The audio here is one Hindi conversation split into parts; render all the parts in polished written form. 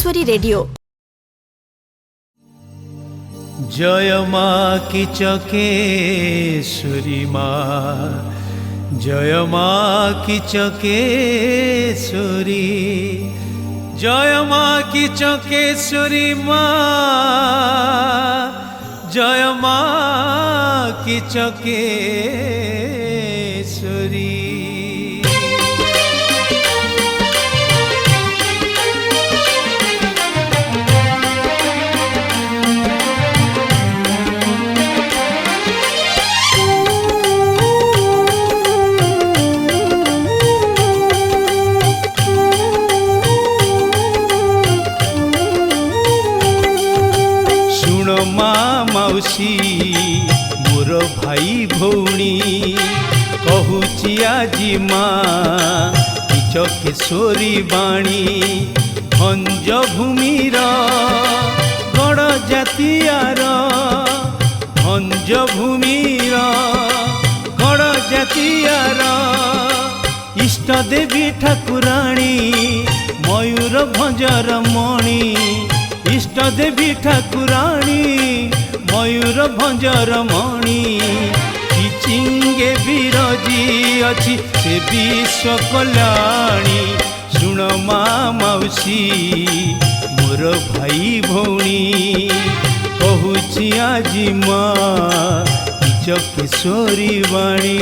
चकेश्वरी रेडियो। जय माँ की चकेश्वरी माँ, जय माँ की चकेश्वरी, जय माँ की चकेश्वरी माँ, जय माँ की चकेश्वरी। माउसी मोर भाई भौणी कहूची आजी माँ की चकेश्वरी बाणी, भंज भूमिर गड़ जातियार, भंज भूमिर गड़ जातियार इष्ट देवी ठाकुराणी मयूर भंजर मणि, इष्ट देवी ठाकुराणी मयूर भंजर मणि, चिंगे बिरजी अच्छी से विश्व कल्याणी। शुण माँ मौसी मोर भाई भौणी कहूची आजी माँ चकेश्वरी वाणी।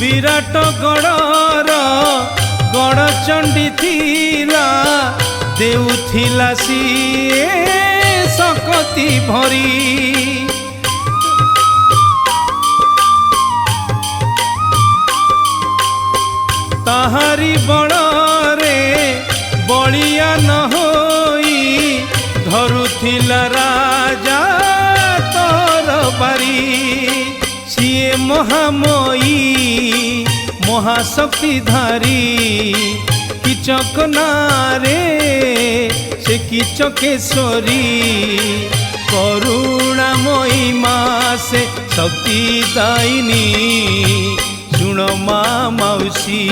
विराट गड़र गड़चंडी थिला, देउथिला सिए सकती भरी, ताहारी बड़रे बलिया न होई धरुथिला राजा तरबारी। सिए महामयी महाशक्तिधारी किचक नारे से किचकेश्वरी, करुणामयी माँ से शक्ति दायिनी। शुण माँ मौसी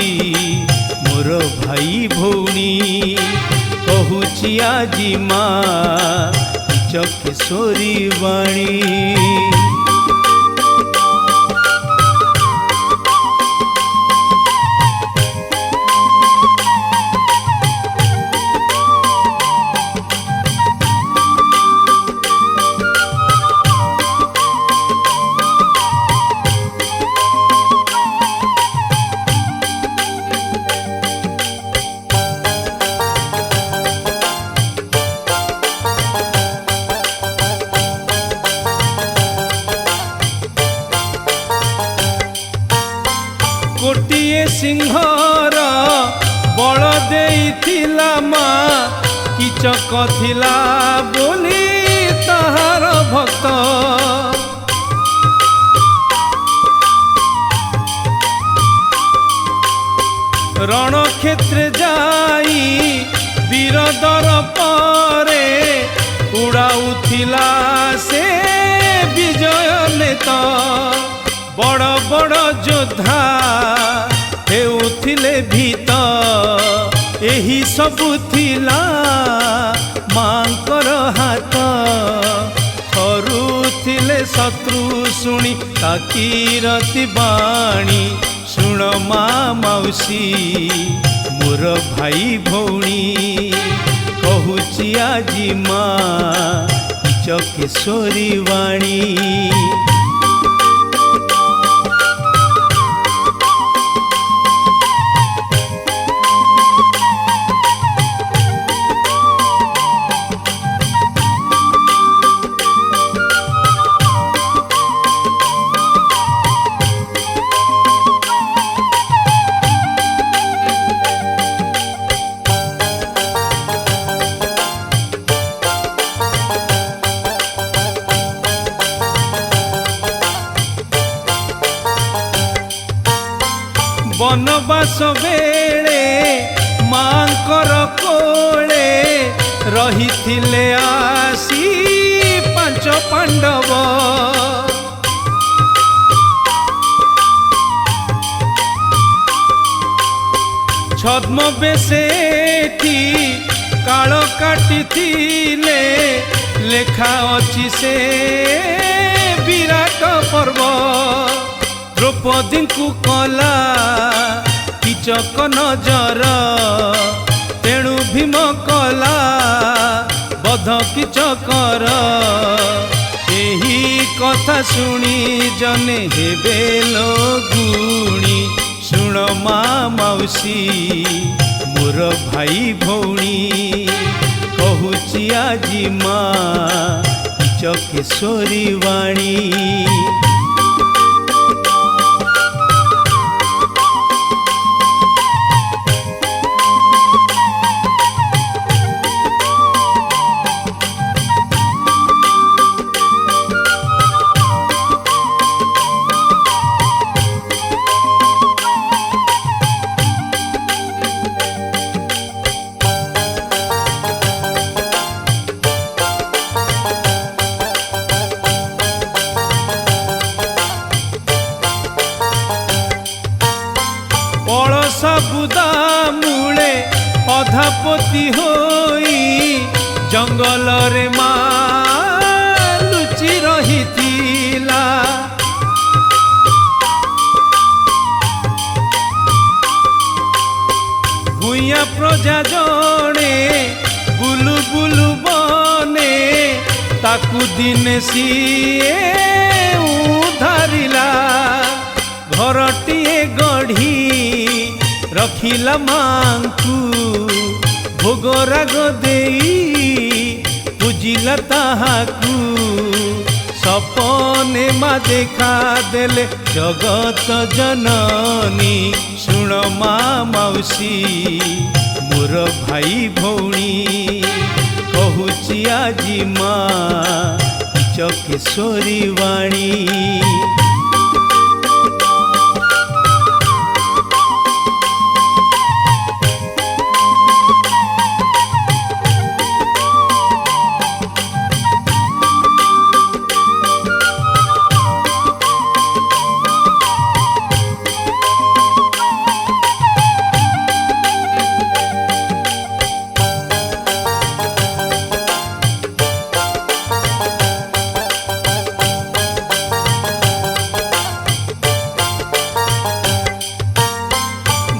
मोर भाई भौणी कहूची आजी माँ चकेश्वरी वाणी। गोटिए सिंहर बल देइथिला माँ किचक थिला बोली ताहार भक्त, रणक्षेत्र जाई वीरदर परे उड़ाउथिला से विजय नेता। बड़ बड़ योद्धा हेउथिले भीत, एही सबु थिला मांकर हाथ। थरुथिले शत्रु शुणी ताकीरती बाणी। शुण माँ मौसी मोर भाई भौणी कहूची आजी माँ चकेश्वरी वाणी। बनवास बेले मांकर कोले रहिथिले आसी पांच पांडव। छद्म बेसेठी काल काटिथिले लेखा अछि से विराट पर्व। द्रौपदी को कला किचक नजर तेणु भीम कला बध किचकर। एही कथा शुणी जने हेबे गुणी शुण मा मौसी मोर भाई भौणी कहूची आजी माँ किचकेश्वरी वाणी। बुदा मूले अधापति होई जंगल रे माँ लुचि रहिथिला। भूया प्रजा जणे बुलु बुलु बने ताकू दिने सिए उधारिला। घरटिए गढ़ी रखिला मांकू भोगराग देई पूजिला ताहाकू। सपने माँ देखा देले जगत जननी शुण माँ मौसी मोर भाई भौणी कहूची आजी माँ किचकेश्वरी वाणी।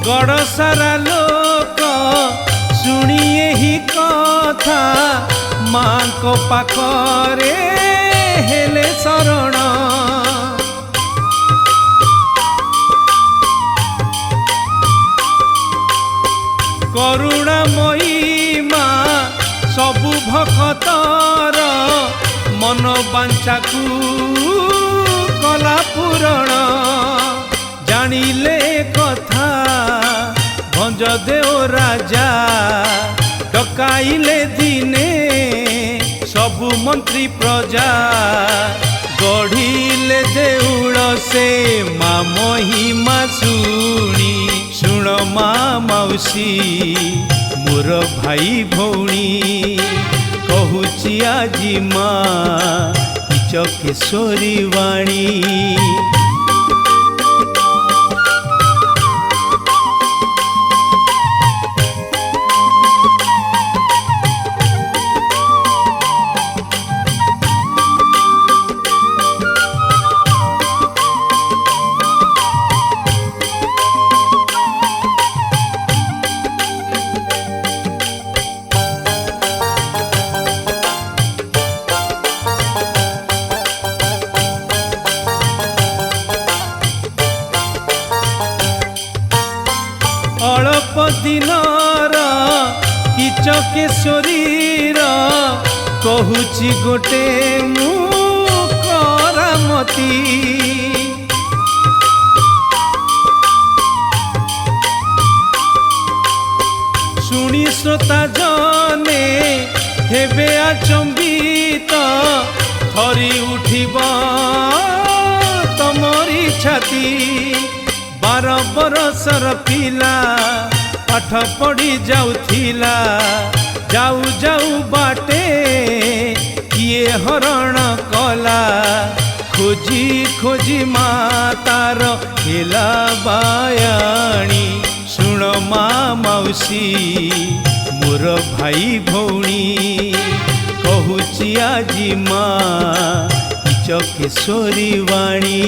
गड़ सारा लोक शुणिए ही कथा माँ को पाखरे हेले शरण। करुणामयी माँ सबु भक्तर मन बांछा को कला पूरण। जानिले कथा भंजदेव राजा डकाइले दिने सबु मंत्री प्रजा। गढ़िले देउल से माँ महिमा शुणी शुण माँ मौसी मोर भाई भौणी कहूची आजी माँ किचकेश्वरी वाणी। अल्प दिनर किचकेश्वरीर कहूची गोटे मु करामती। शुणी श्रोता जने हेबे आचंबित थरी उठिब तमरी छाती। 12 बरसर पिला पाठ पढ़ी जाउथिला जाऊ जाऊ बाटे किए हरण कला खोजी खोजी मातार हेला बायाणी शुण माँ मौसी मोर भाई भौणी कहूची आजी माँ चकेश्वरी वाणी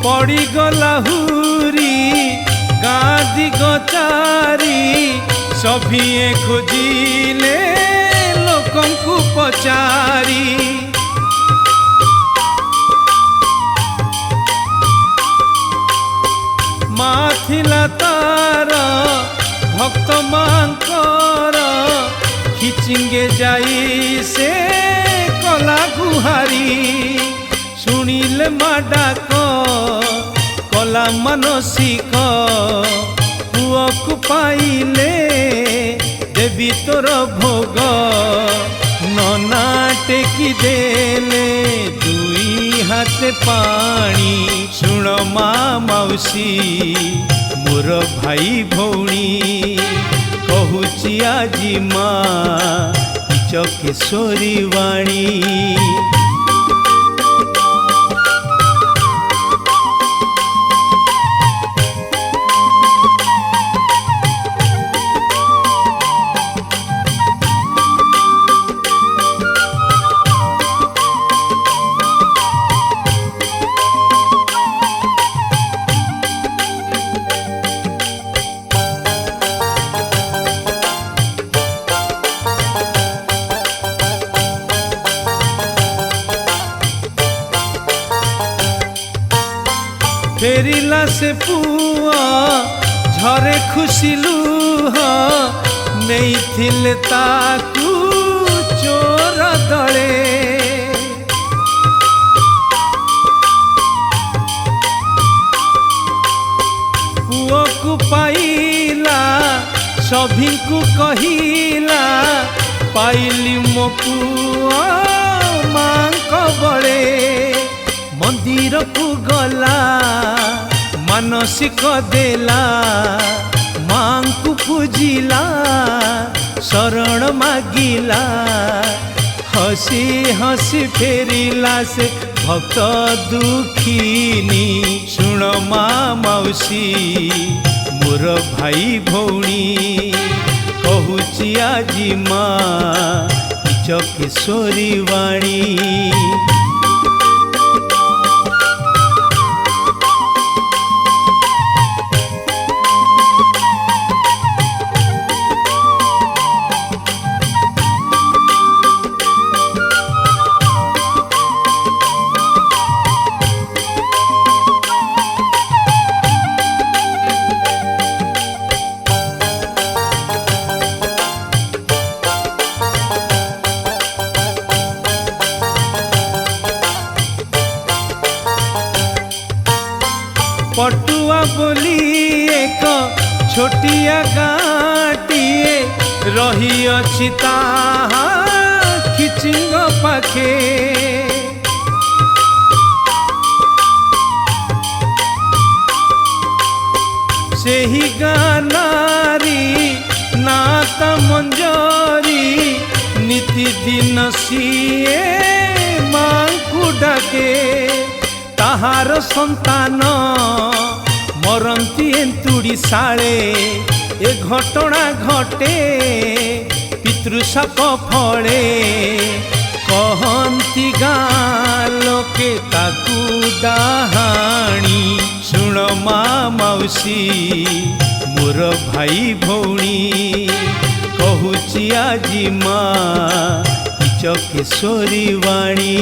पड़ी गला हुरी गाँ दिगचारी सभिए खोजिले लोकं को पचारी माँ थिला तार भक्त मांकर खिचिंगे जाई से कला गुहारी शुणिले माँ डाक कला मानसिक पुओ को पाइले देवी तोर भोग नना टेकी देले दुई हाथ पानी शुण माँ मौसी मोर भाई भौणी कहूची आजी माँ चकेश्वरी वाणी फेरिला से पुआ झरे खुशी लुह नहीं थिले ताकू चोर दले पुओ को पाइला सभी को कहिला पाइली मो पुआ मां बड़े मंदिर को गला मानसिक देला मां को पूजिला शरण मागिला हसी हसी फेरिला से भक्त दुखीनी शुण माँ मौसी मोर भाई भौणी कहूची आजी माँ चकेश्वरी वाणी पटुआ बोली एक छोटिया गाँटीए रही अछि ताहा खिचिंग पाखे सेही गानारी नाता मंजरी नीति दिन सिए मां को डाके ताहार संतान मरंती एंतुड़ी साले ए घटना घटे पितृशाप फले कहंती गाँ लोके ताकू डाहाणी शुण माँ मौसी मोर भाई भौणी कहूची आजी माँ चकेश्वरी वाणी।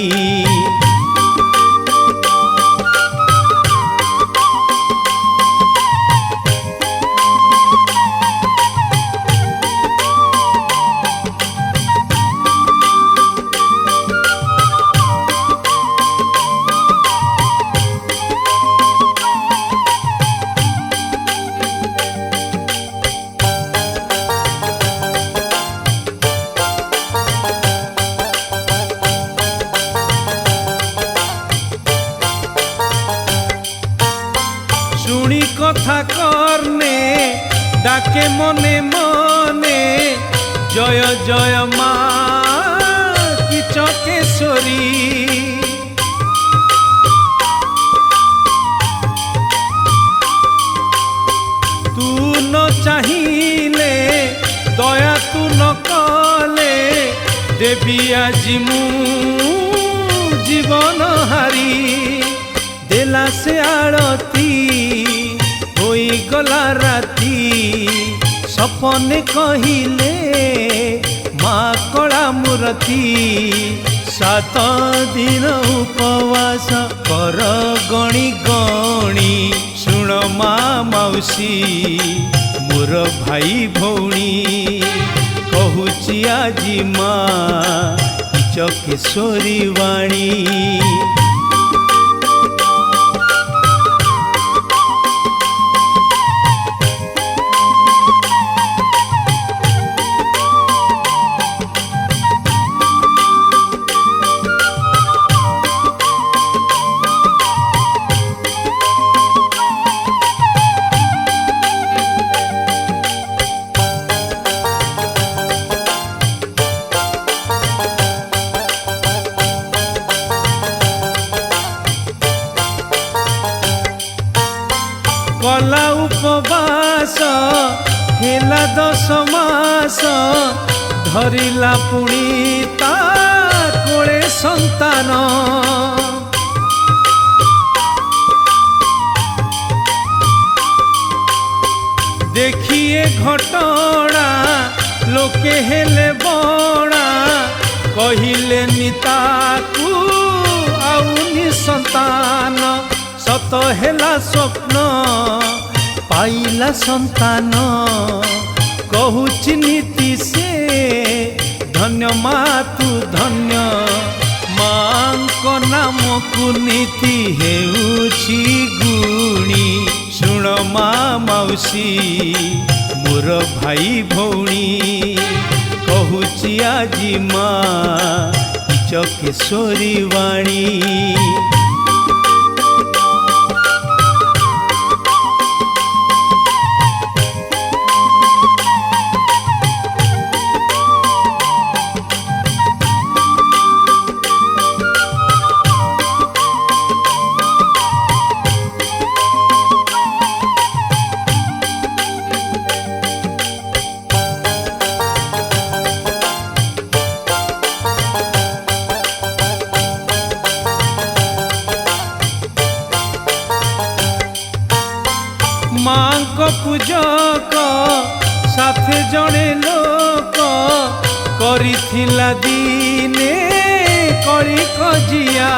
কথা কর্ণে ডাকে মনে মনে জয় জয় মা কিচকেশ্বরী। তু ন চাহিলে দয়া তু ন কলে দেবী আজি মু জীবন হারি। দেলা সে আরতি হই গলা রাতি সপনে কহিলে মা কলা মূরতি। 7 দিন উপবাস কর গণি গণি শুণ মা মাউসী মোর ভাই ভৌণী কহুচি আজি মা কিচকেশ্বরী বাণী। কলা উপবাস হেলা 10 মাস ধরিলা পুଣି তা কোলে সন্তান। দেখিয়ে ঘটনা লোকে হেলে বণা কহিলে নিতাকু আউনি সন্তান। সত হেলা স্বপ্ন পাইলা সন্তান কহুচি নীতি সে ধন্য মা তু ধন্য। মাଙ୍କ নামକୁ নীতি ହେଉଛି ଗୁଣି ଶୁଣ ମା ମାଉସୀ ମୋର ଭାଇ ଭଉଣୀ କହୁଛି ଆଜି ମା କିଚକେଶ୍ୱରୀ ବାଣୀ। ମାଙ୍କ ପୂଜକ ସାଥେ ଜଣେ ଲୋକ କରିଥିଲା ଦିନେ କଳି କଜିଆ।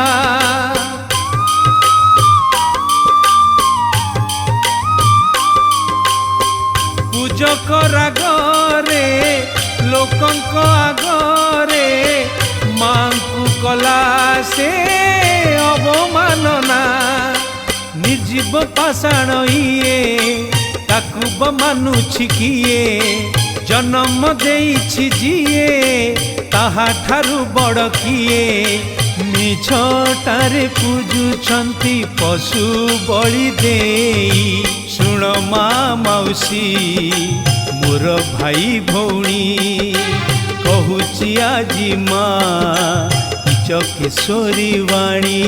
ପୂଜକ ରାଗରେ ଲୋକଙ୍କ ଆଗରେ ମାଙ୍କୁ କଲା ସେ ଅବମାନନା। ନିର୍ଜୀବ ପାଷାଣ ଇଏ ତାକୁ ମାନୁଛି କିଏ ଜନ୍ମ ଦେଇଛି ଯିଏ ତାହାଠାରୁ ବଡ଼ କିଏ। ମିଛଟାରେ ପୂଜୁଛନ୍ତି ପଶୁ ବଳି ଦେଇ ଶୁଣ ମା ମାଉସୀ ମୋର ଭାଇ ଭଉଣୀ କହୁଛି ଆଜି ମା କିଚକେଶ୍ୱରୀ ବାଣୀ।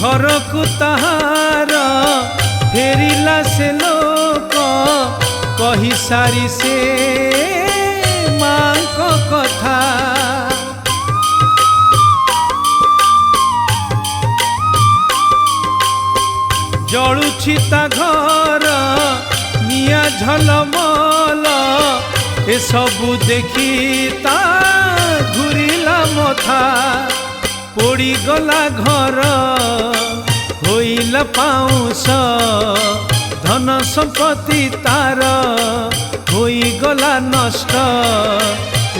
ଘରକୁ ତାହାର ଫେରିଲା ସେ ଲୋକ କହି ସାରି ସେ ମାଙ୍କ କଥା। ଜଳୁଛି ତା ଘର ନିଆଁ ଝଲମଲ ଏସବୁ ଦେଖି ତା ଘୁରିଲା ମଥା। पोड़ीगला घर होइला पाउस धन संपत्ति तार होइगला नष्ट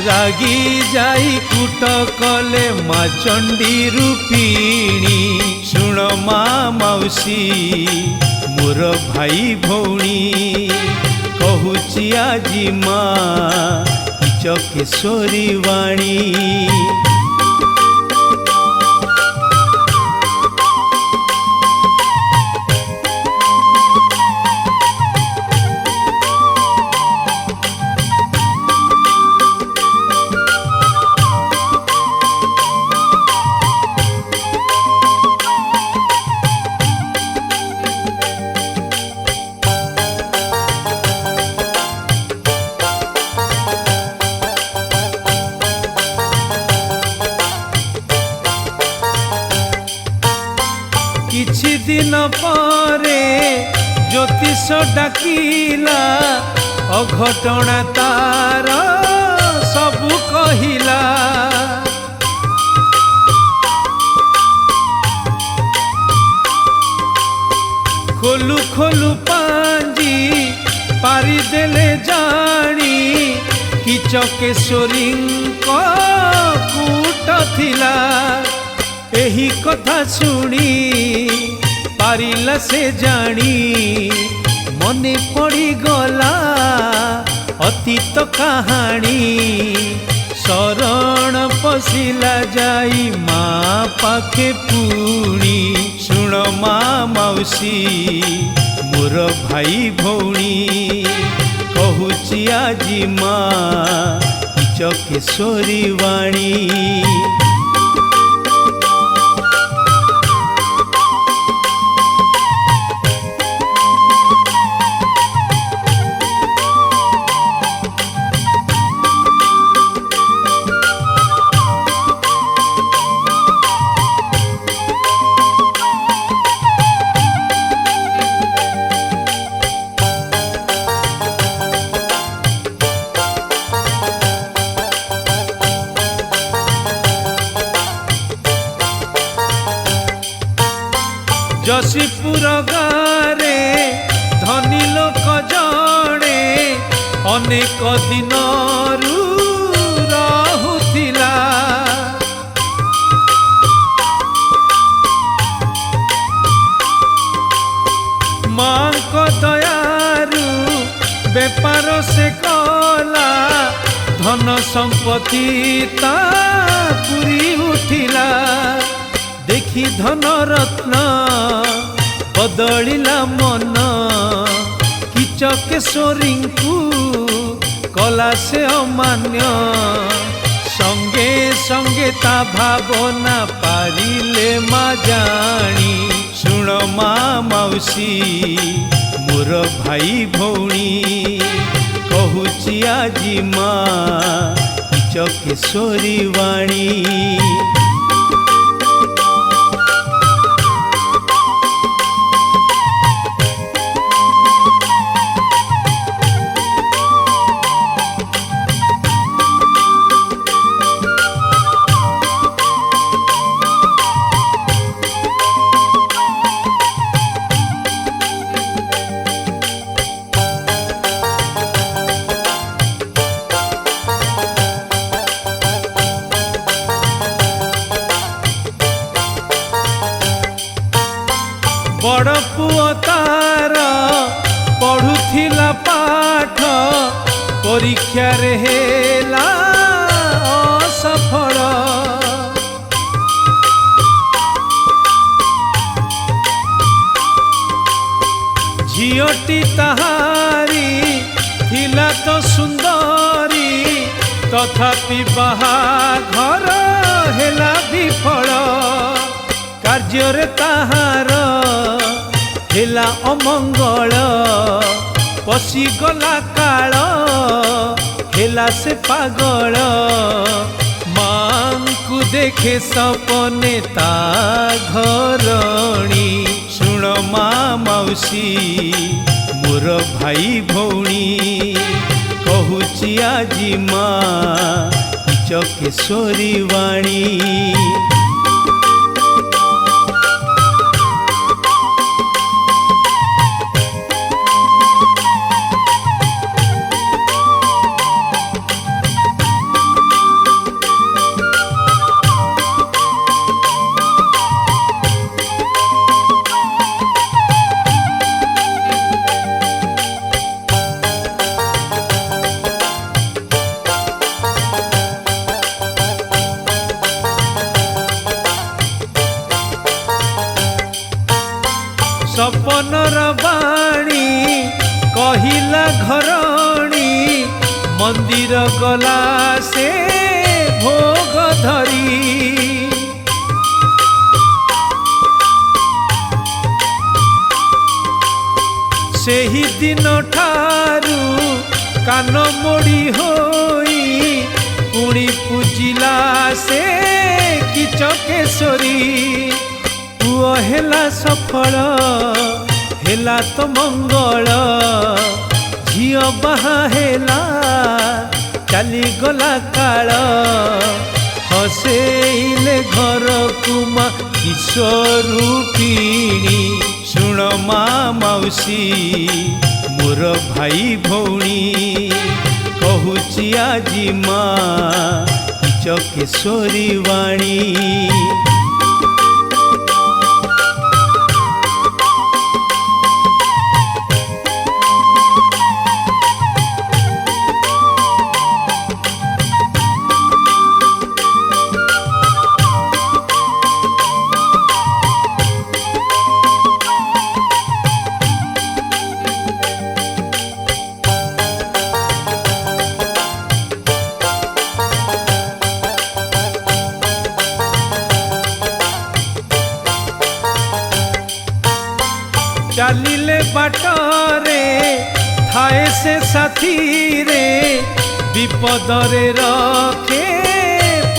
रागी जाई कूट कले मा चंडी रूपिणी शुण मा मौसी मोर भाई भौणी कहूची आजी मा चकेश्वरी वाणी किछि दिन परे ज्योतिष डाकिला अघटना तार सबु कहिला खोलु खोलु पांजी पारी देले जानी कि चकेश्वरी कूट थिला एही कथा सुनी पारिला से जानी मने पड़ी गला अतीत कहानी शरण पशिला जाई माँ पाखे पुणी शुण माँ मौसी मोर भाई भौणी कहूची आजी माँ चकेश्वरी वाणी जशीपुर गारे धनी लोक जड़े अनेक दिन रहुथिला माँ को दयारु बेपार से कला धन संपत्ति ता पूरी उठिला देखी धन रत्न बदलिला मन कि चकेश्वरी कला से अमान्य संगे संगे ता भावना पारिले मा जानी शुण मा मौसी मोर भाई भौणी कहूची आजी माँ चकेश्वरी वाणी बड़ पुओ तार पढ़ुथिला पाठ परीक्षा रे हेला असफल झियोटी ताहारी थिला तो सुंदरी तथापि बाहाघर हेला विफल कार्य ताहार हेला अमंगल पशिगला काल हेला से पागल मां को देखे सपने ता घरणी शुण मा मौसी मोर भाई भौणी कहूची आजी माँ चकेश्वरी वाणी। पवनर बाणी कहिला घरणी मंदिर गला से भोग धरी सेही दिन ठारू कान मोड़ी होई पुणी पूजिला से किचकेश्वरी पुओ हेला सफल हेला तो मंगल झियो बाहा हेला चली गला काल हसेइले घर कुमा किशोरूपिणी शुण मा मौसी मोर भाई भौणी कहूची आजी माँ किचकेश्वरी वाणी चलिले बाटरे थाए से साथी रे विपद रे रखे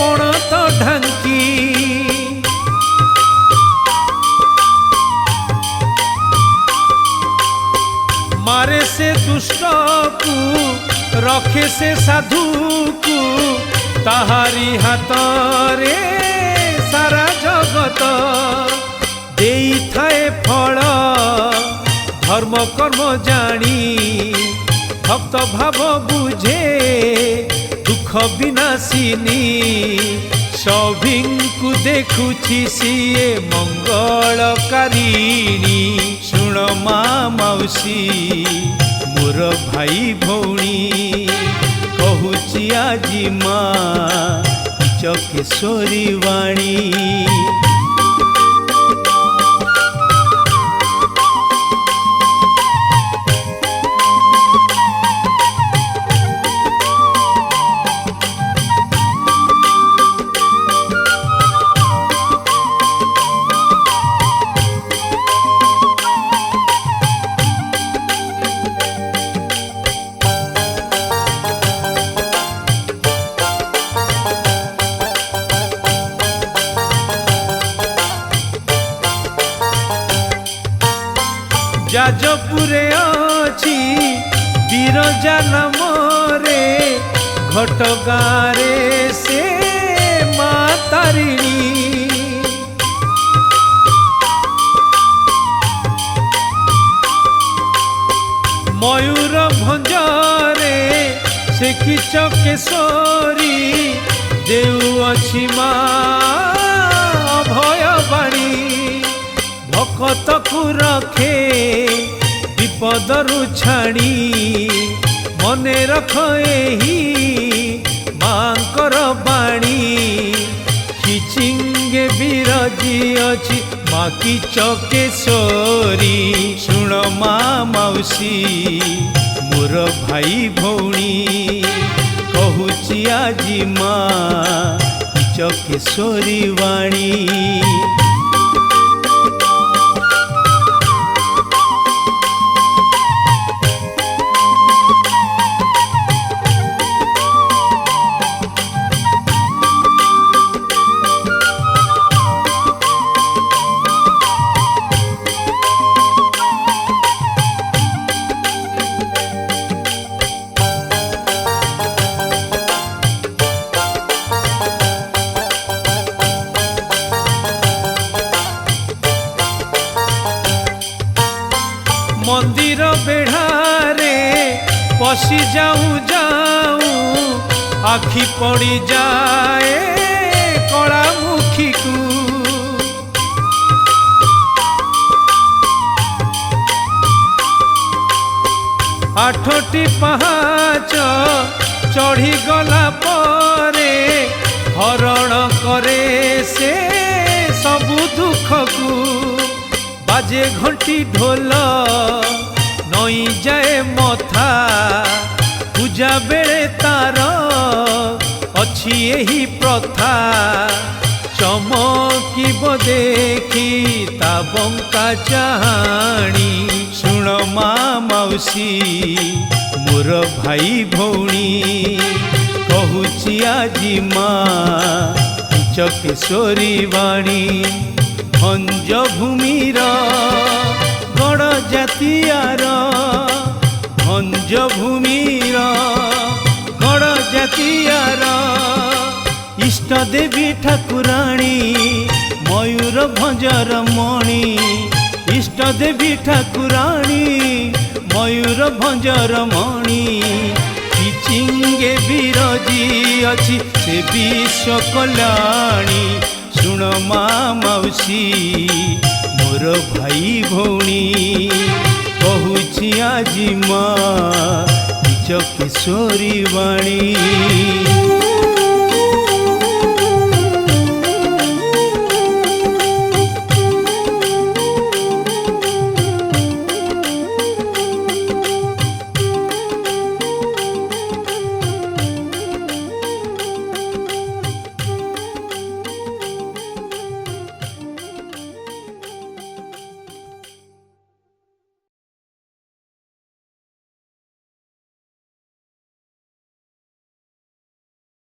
पणत ढांकी मारे से दुष्ट को रखे से साधु को ताहारी हाथ रे सारा जगत देई थाए फल धर्म कर्म जानी भक्त भाव बुझे दुख विनाशिनी सभिंकु देखुछि सिए मंगलकारिणी शुण मा मौसी मोर भाई भौणी कहूची आजी माँ किचकेश्वरी वाणी जाजपुरे अछि बिरजा नामरे घटगारे से माँ तारिणी मयूर भंजरे से किचकेश्वरी देउ अछि माँ अभय बाणी भक्त को रखे विपदरु छाड़ी मने रख एही मांकर बाणी किचिंगे बिरजी अछि माँ किचकेश्वरी शुण मा मौसी मोर भाई भौणी कहूची आजी माँ किचकेश्वरी वाणी मंदिर बेढ़ारे पशि जाऊं जाऊं आखि पड़ी जाए कला मुखी को आठटी पहाच चढ़ी गला परे हरण करे से सबु दुख को बाजे घंटी ढोल नई जाए मथा पूजा बेले तार अच्छी यही प्रथा चमकीब देखी ता बंका चाहाणी शुण मा मौसी मोर भाई भौणी कहूची आजी माँ चकेश्वरी वाणी भंज भूमिर गण जातियार भंज भूमिर गण जातियार इष्ट देवी ठाकुराणी मयूर भंजर मणि इष्ट देवी ठाकुराणी मयूर भंजर मणि चिंगे बिरजी अच्छी से विश्व कल्याणी शुण मा मौसी मोर भाई भौणी कहूची आजी माँ चकेश्वरी वाणी।